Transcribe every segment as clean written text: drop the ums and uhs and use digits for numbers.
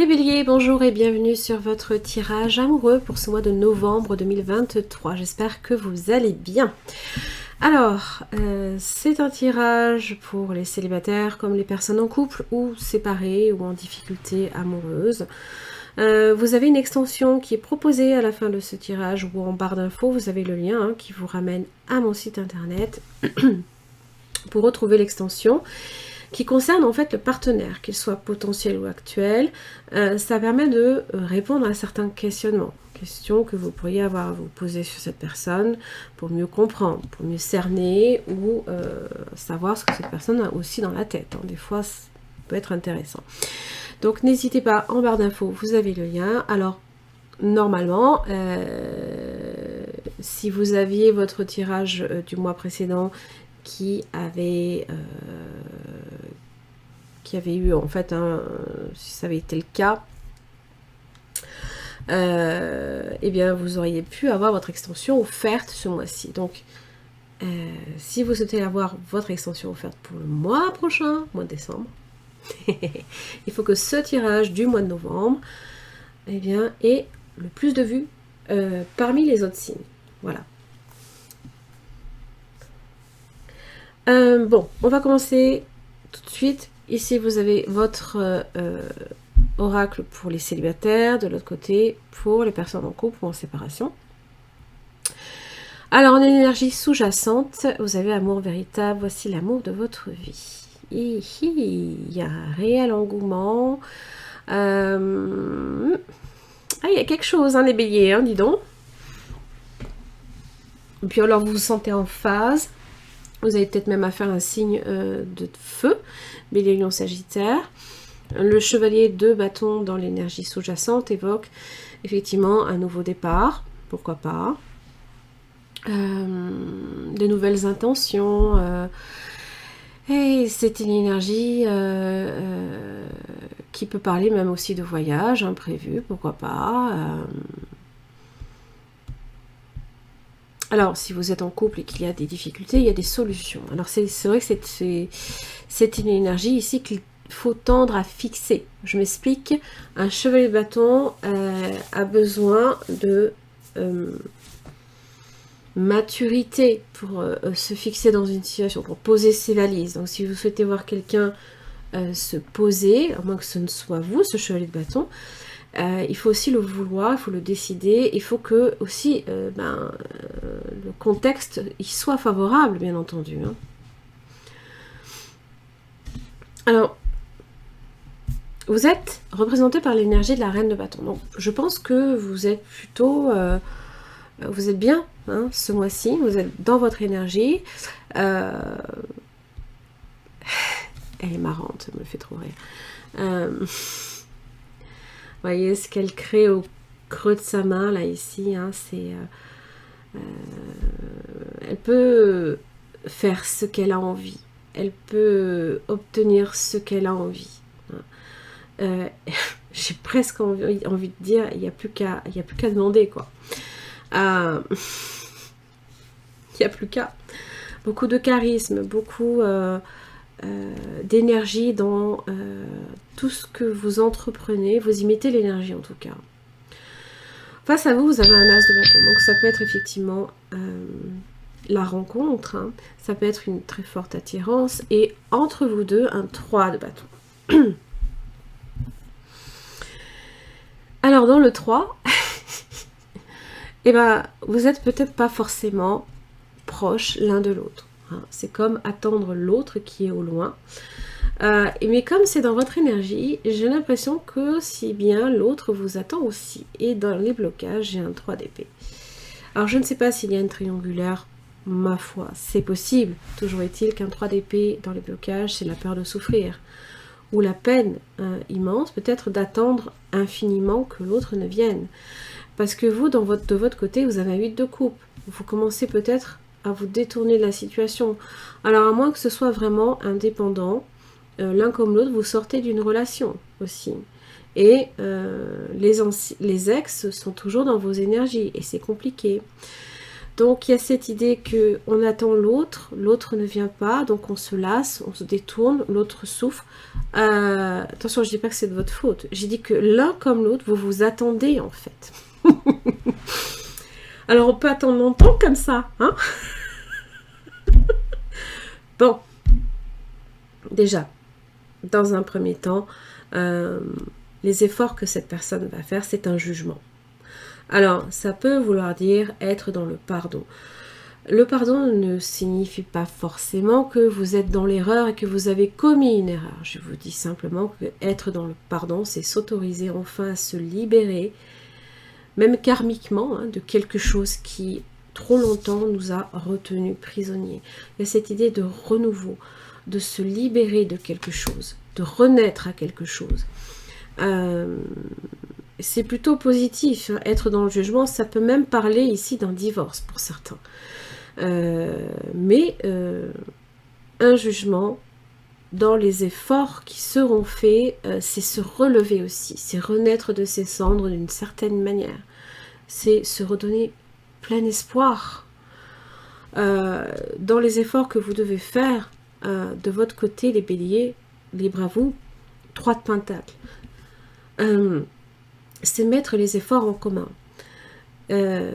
Les béliers, bonjour et bienvenue sur votre tirage amoureux pour ce mois de novembre 2023. J'espère que vous allez bien. Alors, c'est un tirage pour les célibataires comme les personnes en couple ou séparées ou en difficulté amoureuse. Vous avez une extension qui est proposée à la fin de ce tirage ou en barre d'infos. Vous avez le lien qui vous ramène à mon site internet pour retrouver l'extension qui concerne en fait le partenaire, qu'il soit potentiel ou actuel. Ça permet de répondre à certains questionnements, questions que vous pourriez avoir à vous poser sur cette personne pour mieux comprendre, pour mieux cerner ou savoir ce que cette personne a aussi dans la tête. Des fois, ça peut être intéressant. Donc n'hésitez pas, en barre d'infos, vous avez le lien. Alors, normalement, si vous aviez votre tirage du mois précédent qui avait eu en fait, si ça avait été le cas, eh bien vous auriez pu avoir votre extension offerte ce mois-ci. Donc si vous souhaitez avoir votre extension offerte pour le mois prochain, mois de décembre, il faut que ce tirage du mois de novembre ait le plus de vues parmi les autres signes. Voilà. Bon, on va commencer tout de suite. Ici, vous avez votre oracle pour les célibataires, de l'autre côté, pour les personnes en couple ou en séparation. Alors, en énergie sous-jacente, vous avez amour véritable. Voici l'amour de votre vie. Il y a un réel engouement. Il y a quelque chose, les béliers, dis donc. Et puis alors, vous vous sentez en phase. Vous avez peut-être même à faire un signe de feu, Bélier, Lion, Sagittaire. Le chevalier de bâton dans l'énergie sous-jacente évoque effectivement un nouveau départ, pourquoi pas. De nouvelles intentions. Et c'est une énergie qui peut parler même aussi de voyage imprévu, pourquoi pas. Alors, si vous êtes en couple et qu'il y a des difficultés, il y a des solutions. Alors, c'est vrai que c'est une énergie ici qu'il faut tendre à fixer. Je m'explique. Un chevalier de bâton a besoin de maturité pour se fixer dans une situation, pour poser ses valises. Donc, si vous souhaitez voir quelqu'un se poser, à moins que ce ne soit vous, ce chevalier de bâton, il faut aussi le vouloir, il faut le décider, il faut que aussi le contexte il soit favorable, bien entendu. Alors, vous êtes représenté par l'énergie de la reine de bâton. Donc, je pense que vous êtes plutôt... vous êtes bien ce mois-ci, vous êtes dans votre énergie. Elle est marrante, ça me fait trop rire. Voyez ce qu'elle crée au creux de sa main, là, ici. Elle peut faire ce qu'elle a envie. Elle peut obtenir ce qu'elle a envie. J'ai presque envie de dire, il n'y a plus qu'à demander, quoi. Il n'y a plus qu'à. Beaucoup de charisme, beaucoup... d'énergie dans tout ce que vous entreprenez, vous imitez l'énergie en tout cas. Face à vous, vous avez un as de bâton, donc ça peut être effectivement la rencontre, ça peut être une très forte attirance, et entre vous deux, un 3 de bâton. Alors dans le 3, vous êtes peut-être pas forcément proches l'un de l'autre. C'est comme attendre l'autre qui est au loin. Mais comme c'est dans votre énergie, j'ai l'impression que si bien l'autre vous attend aussi. Et dans les blocages, j'ai un 3 d'épée. Alors je ne sais pas s'il y a une triangulaire, ma foi, c'est possible. Toujours est-il qu'un 3 d'épée dans les blocages, c'est la peur de souffrir. Ou la peine immense, peut-être d'attendre infiniment que l'autre ne vienne. Parce que vous, de votre côté, vous avez un 8 de coupe. Vous commencez peut-être à vous détourner de la situation. Alors à moins que ce soit vraiment indépendant, l'un comme l'autre, vous sortez d'une relation aussi. Et les ex sont toujours dans vos énergies et c'est compliqué. Donc il y a cette idée que on attend l'autre, l'autre ne vient pas, donc on se lasse, on se détourne, l'autre souffre. Attention, je dis pas que c'est de votre faute. J'ai dit que l'un comme l'autre, vous vous attendez en fait. Alors on peut attendre longtemps comme ça, hein? Bon, déjà, dans un premier temps, les efforts que cette personne va faire, c'est un jugement. Alors, ça peut vouloir dire être dans le pardon. Le pardon ne signifie pas forcément que vous êtes dans l'erreur et que vous avez commis une erreur. Je vous dis simplement que être dans le pardon, c'est s'autoriser enfin à se libérer, même karmiquement, hein, de quelque chose qui trop longtemps nous a retenus prisonniers. Il y a cette idée de renouveau, de se libérer de quelque chose, de renaître à quelque chose. C'est plutôt positif, hein. Être dans le jugement, ça peut même parler ici d'un divorce pour certains. Mais un jugement, dans les efforts qui seront faits, c'est se relever aussi, c'est renaître de ses cendres d'une certaine manière. C'est se redonner plein espoir. Dans les efforts que vous devez faire, de votre côté, les béliers, libre à vous, 3 de pentacles. C'est mettre les efforts en commun. Et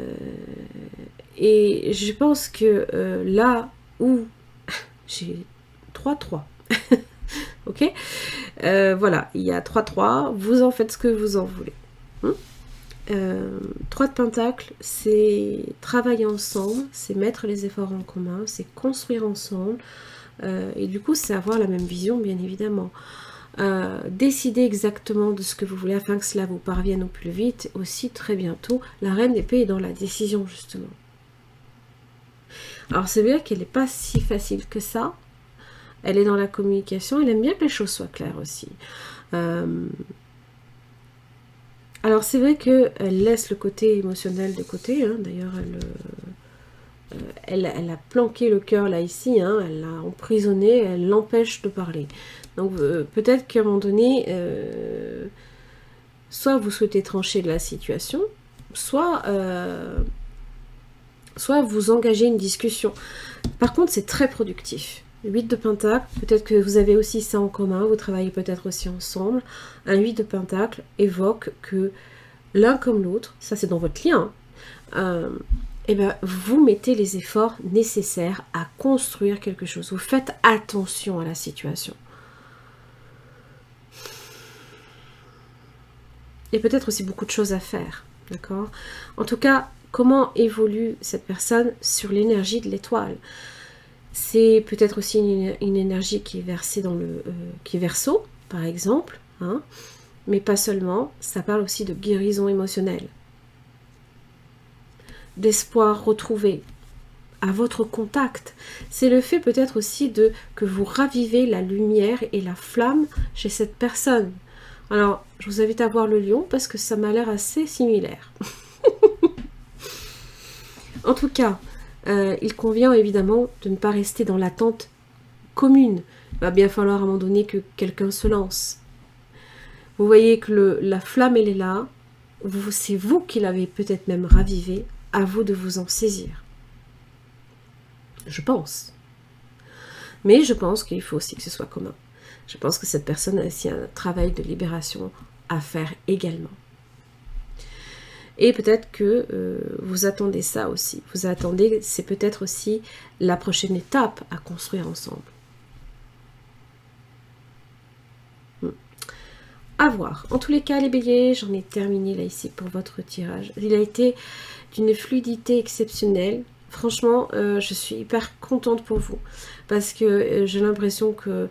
je pense que là où j'ai 3-3, ok, voilà, il y a 3-3, vous en faites ce que vous en voulez. 3 de pentacles, c'est travailler ensemble, c'est mettre les efforts en commun, c'est construire ensemble, et du coup c'est avoir la même vision bien évidemment. Décider exactement de ce que vous voulez afin que cela vous parvienne au plus vite, aussi très bientôt. La reine d'épée est dans la décision justement. Alors c'est vrai qu'elle n'est pas si facile que ça, elle est dans la communication, elle aime bien que les choses soient claires aussi. Alors c'est vrai qu'elle laisse le côté émotionnel de côté, hein. D'ailleurs elle a planqué le cœur là ici, hein. Elle l'a emprisonné, elle l'empêche de parler. Donc peut-être qu'à un moment donné, soit vous souhaitez trancher de la situation, soit vous engagez une discussion. Par contre, c'est très productif. 8 de pentacle, peut-être que vous avez aussi ça en commun, vous travaillez peut-être aussi ensemble. Un 8 de pentacle évoque que l'un comme l'autre, ça c'est dans votre lien, et ben, vous mettez les efforts nécessaires à construire quelque chose. Vous faites attention à la situation. Et peut-être aussi beaucoup de choses à faire, d'accord? En tout cas, comment évolue cette personne sur l'énergie de l'étoile? C'est peut-être aussi une énergie qui est versée dans le... qui est verseau, par exemple, hein, mais pas seulement, ça parle aussi de guérison émotionnelle, d'espoir retrouvé à votre contact. C'est le fait peut-être aussi que vous ravivez la lumière et la flamme chez cette personne. Alors, je vous invite à voir le lion parce que ça m'a l'air assez similaire. En tout cas, il convient évidemment de ne pas rester dans l'attente commune. Il va bien falloir à un moment donné que quelqu'un se lance. Vous voyez que la flamme, elle est là. C'est vous qui l'avez peut-être même ravivée. À vous de vous en saisir. Je pense. Mais je pense qu'il faut aussi que ce soit commun. Je pense que cette personne a aussi un travail de libération à faire également. Et peut-être que vous attendez ça aussi. Vous attendez, c'est peut-être aussi la prochaine étape à construire ensemble. À voir. En tous les cas, les béliers, j'en ai terminé là ici pour votre tirage. Il a été d'une fluidité exceptionnelle. Franchement, je suis hyper contente pour vous. Parce que j'ai l'impression que...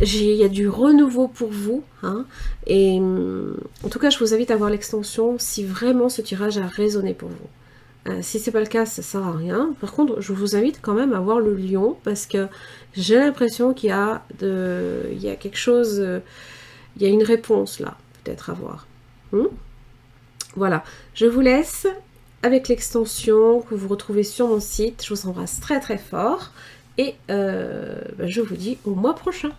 il y a du renouveau pour vous, hein, et en tout cas je vous invite à voir l'extension si vraiment ce tirage a résonné pour vous. Si c'est pas le cas, ça sert à rien. Par contre, je vous invite quand même à voir le lion parce que j'ai l'impression qu'il y a quelque chose, il y a une réponse là, peut-être à voir. Voilà, je vous laisse avec l'extension que vous retrouvez sur mon site. Je vous embrasse très très fort et je vous dis au mois prochain.